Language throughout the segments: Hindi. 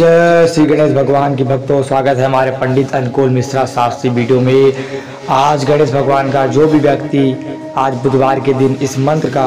जय श्री गणेश भगवान की भक्तों, स्वागत है हमारे पंडित अनुकूल मिश्रा शास्त्री वीडियो में। आज गणेश भगवान का जो भी व्यक्ति आज बुधवार के दिन इस मंत्र का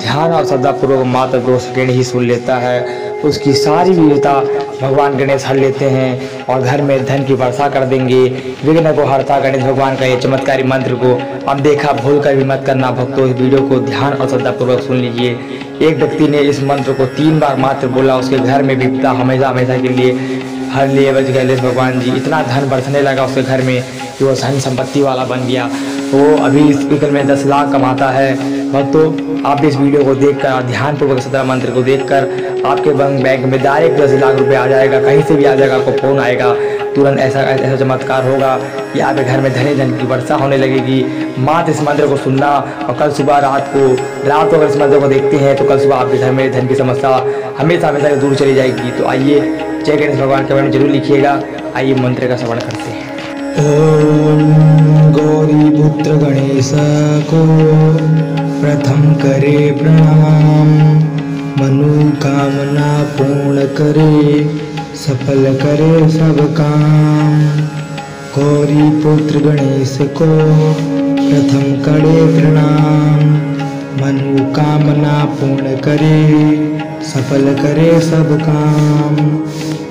ध्यान और श्रद्धापूर्वक मात्र 2 सेकंड ही सुन लेता है, उसकी सारी विविधता भगवान गणेश हर लेते हैं और घर में धन की वर्षा कर देंगे। विघ्न को हरता गणेश भगवान का ये चमत्कारी मंत्र को अनदेखा भूल कर भी मत करना भक्तों। इस वीडियो को ध्यान और श्रद्धापूर्वक सुन लीजिए। एक व्यक्ति ने इस मंत्र को 3 बार मात्र बोला, उसके घर में विपदा हमेशा हमेशा के लिए हर लिए बच गणेश भगवान जी। इतना धन बरसने लगा उसके घर में कि वो धन संपत्ति वाला बन गया। वो अभी इस वीक में 10 लाख कमाता है। भक्तों, आप इस वीडियो को देखकर ध्यानपूर्वक सदा मंत्र को देखकर आपके बैंक में डायरेक्ट 10 लाख रुपए आ जाएगा। कहीं से भी आ जाएगा, आपको फोन आएगा, तुरंत ऐसा चमत्कार होगा कि आपके घर में धन की वर्षा होने लगेगी। मात्र इस मंत्र को सुनना और कल सुबह रात को अगर इस मंत्र को देखते हैं तो कल सुबह आपके घर में धन की समस्या हमेशा हमेशा दूर चली जाएगी। तो आइए जय गणेश भगवान के बारे में जरूर लिखिएगा। आइए मंत्र का श्रवण करते हैं। ओम गौरी पुत्र गणेश को प्रथम करे प्रणाम, मनोकामना पूर्ण करे, सफल करे सब काम। गौरी पुत्र गणेश को प्रथम करे प्रणाम, मनोकामना पूर्ण करे, सफल करे सब काम।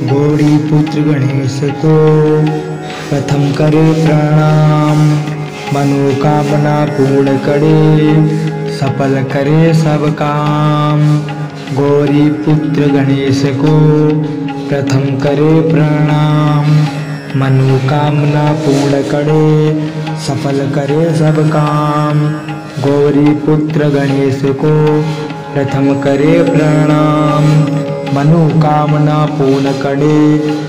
गौरी पुत्र गणेश को प्रथम करे प्रणाम, मनोकामना पूर्ण करे, सफल करे सब काम। गौरी पुत्र गणेश को प्रथम करे प्रणाम, मनोकामना पूर्ण करे, सफल करे सब काम। गौरी पुत्र गणेश को प्रथम करे प्रणाम, मनोकामना पूर्ण करे,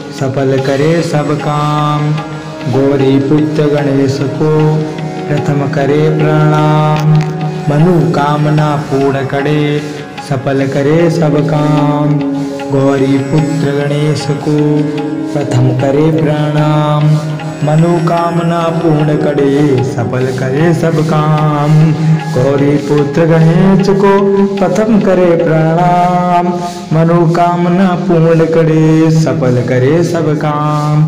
सफल करे सब काम। गौरी पुत्र गणेश को प्रथम करे प्रणाम, मनोकामना पूर्ण करे, सफल करे सब काम। गौरी पुत्र गणेश को प्रथम करे प्रणाम, मनोकामना पूर्ण करे, सफल करे सब काम। गौरी पुत्र गणेश को प्रथम करे प्रणाम, मनोकामना पूर्ण करे, सफल करे सब काम।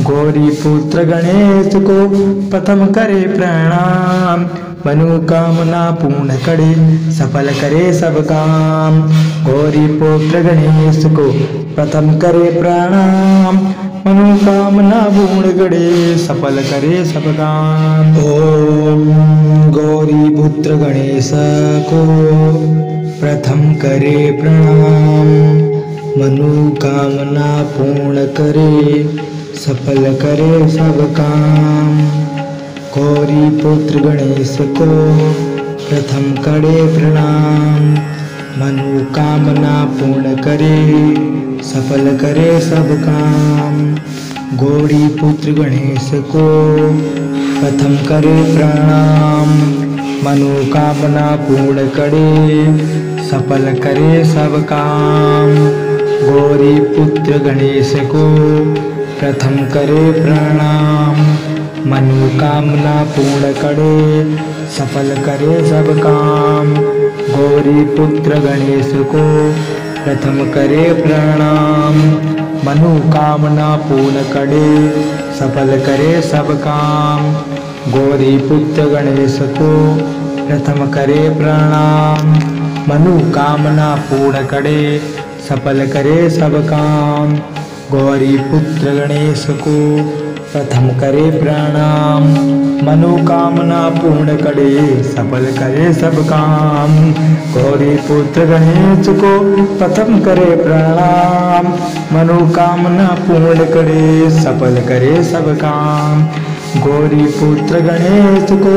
गौरी पुत्र गणेश को प्रथम करे प्रणाम, मनोकामना पूर्ण करे, सफल करे सब काम। गौरी पुत्र गणेश को प्रथम करे प्रणाम, मनोकामना पूर्ण करे, सफल करे सब काम। ओम गौरी पुत्र गणेश को प्रथम करे प्रणाम, मनोकामना पूर्ण करे, सफल करे सब काम। गौरी पुत्र गणेश को प्रथम करे प्रणाम, मनोकामना पूर्ण करे, सफल करे सब काम। गौरी पुत्र गणेश को प्रथम करे प्रणाम, मनोकामना पूर्ण करे, सफल करे सब काम। गौरी पुत्र गणेश को प्रथम करे प्रणाम, मनोकामना पूर्ण करे, सफल करे सब काम। गौरी पुत्र गणेश को प्रथम करे प्रणाम, मनोकामना पूर्ण करे, सफल करे सब काम। गौरी पुत्र गणेश को प्रथम करे प्रणाम, मनोकामना पूर्ण करे, सफल करे सब काम। गौरी पुत्र गणेश को प्रथम करे प्रणाम, मनोकामना पूर्ण करे, सफल करे सब काम। गौरी पुत्र गणेश को प्रथम करे प्रणाम, मनोकामना पूर्ण करे, सफल करे सब काम। गौरी पुत्र गणेश को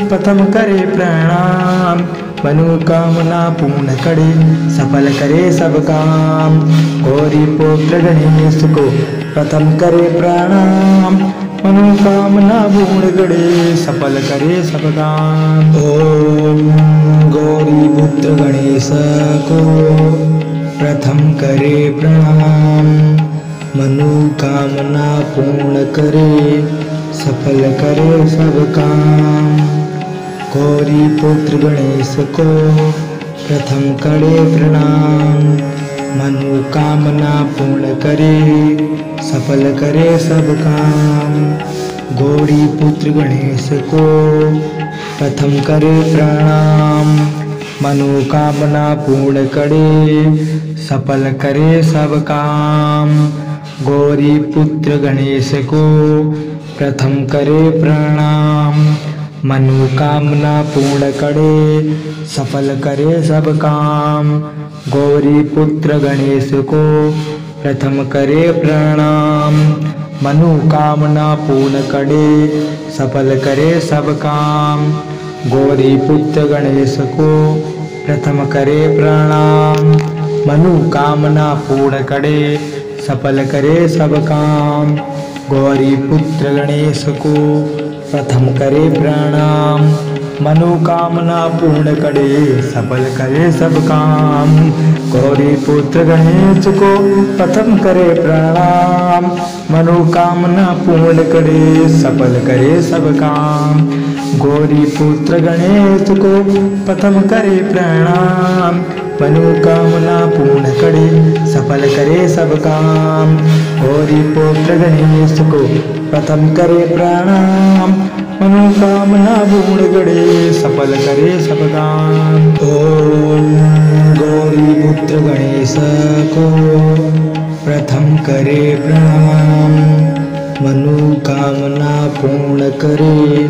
प्रथम करे प्रणाम, मनोकामना पूर्ण करे, सफल करे सब काम। गौरी पुत्र गणेश को प्रथम करे प्रणाम, मनोकामना पूर्ण करे, सफल करे सब काम। ओम गौरी पुत्र गणेश को प्रथम करे प्रणाम, मनोकामना पूर्ण करे, सफल करे सब काम। गौरी पुत्र गणेश को प्रथम करे प्रणाम, मनोकामना पूर्ण करे, सफल करे सब काम। गौरी पुत्र गणेश को प्रथम करे प्रणाम। मनोकामना पूर्ण करे, सफल करे सब काम। गौरी पुत्र गणेश को प्रथम करे प्रणाम। मनोकामना पूर्ण करे, सफल करे सब काम। गौरी पुत्र गणेश को प्रथम करे प्रणाम। मनोकामना पूर्ण करे, सफल करे सब काम। गौरी पुत्र गणेश को प्रथम करे प्रणाम। मनोकामना पूर्ण करे, सफल करे सब काम। गौरी पुत्र गणेश को प्रथम करे प्रणाम। मनोकामना पूर्ण करे, सफल करे सब काम। गौरी पुत्र गणेश को प्रथम करे प्रणाम। मनोकामना पूर्ण करे, सफल करे सब काम। गौरी पुत्र गणेश को प्रथम करे प्रणाम। मनोकामना पूर्ण करे, सफल करे सब काम। गौरी पुत्र गणेश को प्रथम करे प्रणाम। मनोकामना पूर्ण करे, सफल करे सब काम। ओम गौरी पुत्र गणेश को प्रथम करे प्रणाम। मनोकामना पूर्ण करे,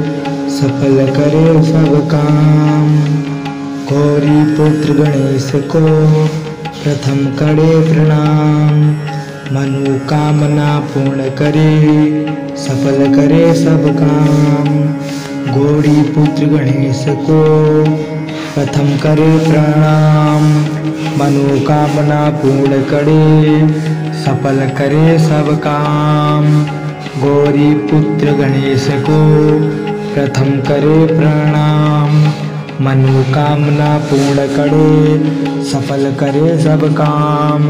सफल करे सब काम। गौरी पुत्र गणेश को प्रथम करे प्रणाम। मनोकामना पूर्ण करे, सफल करे सब काम। गौरी पुत्र गणेश को प्रथम करे प्रणाम। मनोकामना पूर्ण करे, सफल करे सब काम। गौरी पुत्र गणेश को प्रथम करे प्रणाम। मनोकामना पूर्ण करे, सफल करे सब काम।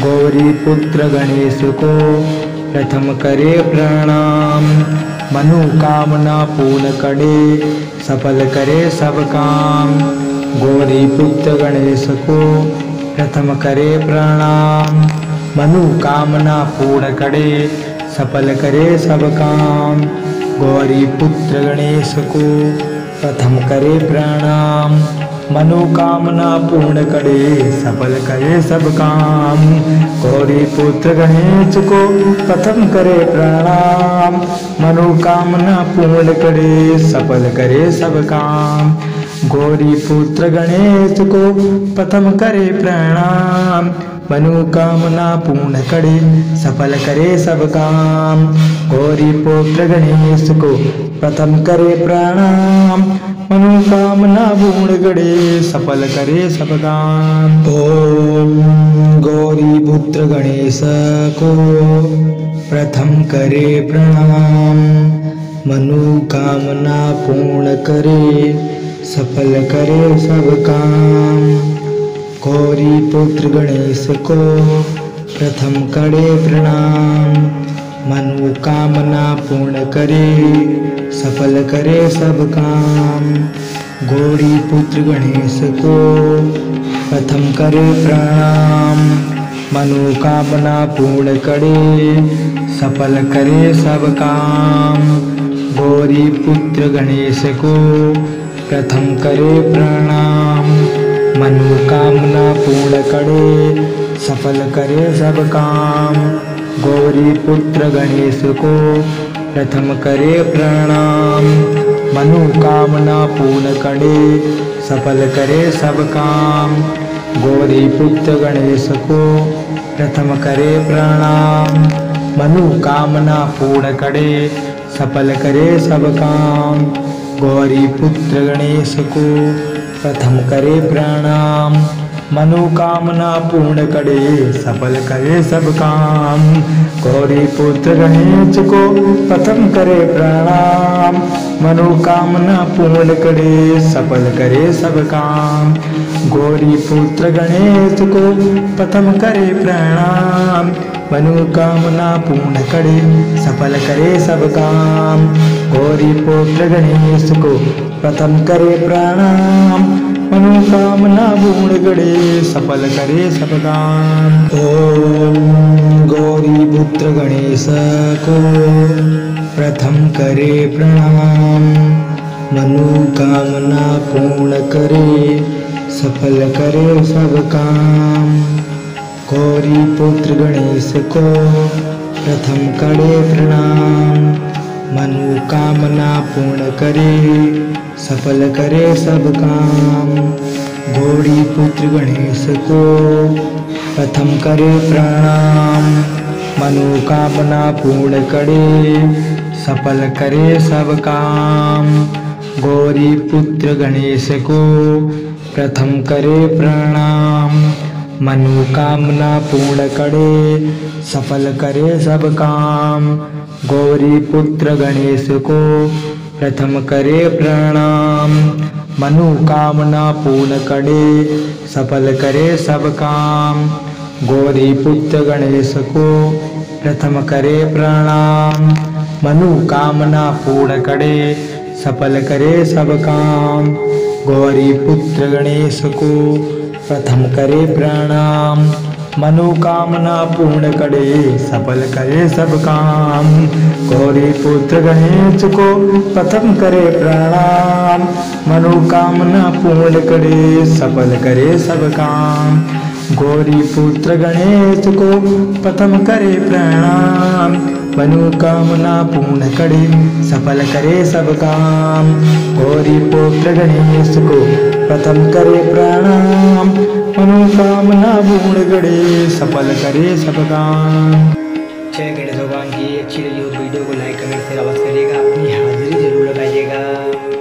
गौरी पुत्र गणेश को प्रथम करे प्रणाम। मनोकामना पूर्ण करे, सफल करे सब काम। गौरी पुत्र गणेश को प्रथम करे प्रणाम। मनोकामना पूर्ण करे, सफल करे सब काम। गौरी पुत्र गणेश को प्रथम करे प्रणाम। मनोकामना पूर्ण करे, सफल करे सब काम। गौरी पुत्र गणेश को प्रथम करे प्रणाम। मनोकामना पूर्ण करे, सफल करे सब काम। गौरी पुत्र गणेश को प्रथम करे प्रणाम। मनोकामना पूर्ण करे, सफल करे सब काम। गौरी पुत्र गणेश को प्रथम करे प्रणाम। मनोकामना पूर्ण करे, सफल करे सब काम। ओम गौरी पुत्र गणेश को प्रथम करे प्रणाम। मनोकामना पूर्ण करे, सफल करे सब काम। गौरी पुत्र गणेश को प्रथम करे प्रणाम। मनोकामना पूर्ण करे, सफल करे सब काम। गौरी पुत्र गणेश को प्रथम करे प्रणाम। मनोकामना पूर्ण करे, सफल करे सब काम। गौरी पुत्र गणेश को प्रथम करे प्रणाम। मनोकामना पूर्ण करे, सफल करे सब काम। गौरी पुत्र गणेश को प्रथम करे प्रणाम। मनोकामना पूर्ण करे, सफल करे सब काम। गौरी पुत्र गणेश को प्रथम करे प्रणाम। मनोकामना पूर्ण करे, सफल करे सब काम। गौरी पुत्र गणेश को प्रथम करे प्रणाम। मनोकामना पूर्ण करे, सफल करे सब काम। गौरी पुत्र गणेश को प्रथम करे प्रणाम। मनोकामना पूर्ण करे, सफल करे सब काम। गौरी पुत्र गणेश को प्रथम करे प्रणाम। मनोकामना पूर्ण करे, सफल करे सब काम। गौरी पुत्र गणेश को प्रथम करे प्रणाम। मनोकामना पूर्ण करे सफल करे सब काम। ओम गौरी पुत्र गणेश को प्रथम करे प्रणाम, मनोकामना पूर्ण करे सफल करे सब काम। गौरी पुत्र गणेश को प्रथम करे प्रणाम, मनोकामना पूर्ण करे सफल करे सब काम। गौरी पुत्र गणेश को प्रथम करे प्रणाम, मनोकामना पूर्ण करे सफल करे सब काम। गौरी पुत्र गणेश को प्रथम करे प्रणाम, मनोकामना पूर्ण करे सफल करे सब काम। गौरी पुत्र गणेश को प्रथम करे प्रणाम, मनोकामना पूर्ण करे सफल करे सब काम। गौरी पुत्र गणेश को प्रथम करे प्रणाम, मनोकामना पूर्ण करे सफल करे सब काम। गौरी पुत्र गणेश को प्रथम करे प्रणाम, मनोकामना पूर्ण करे सफल करे सब काम। गौरी पुत्र गणेश को प्रथम करे प्रणाम, मनोकामना पूर्ण करे सफल करे सब काम। गौरी पुत्र गणेश को प्रथम करे प्रणाम, मनोकामना पूर्ण करे सफल करे सब काम। गौरी पुत्र गणेश को प्रथम करे प्रणाम, मनोकामना पूर्ण करे सफल करे सब काम। जय गणेश भगवान की अच्छी लगी हो वीडियो को लाइक कमेंट शेयर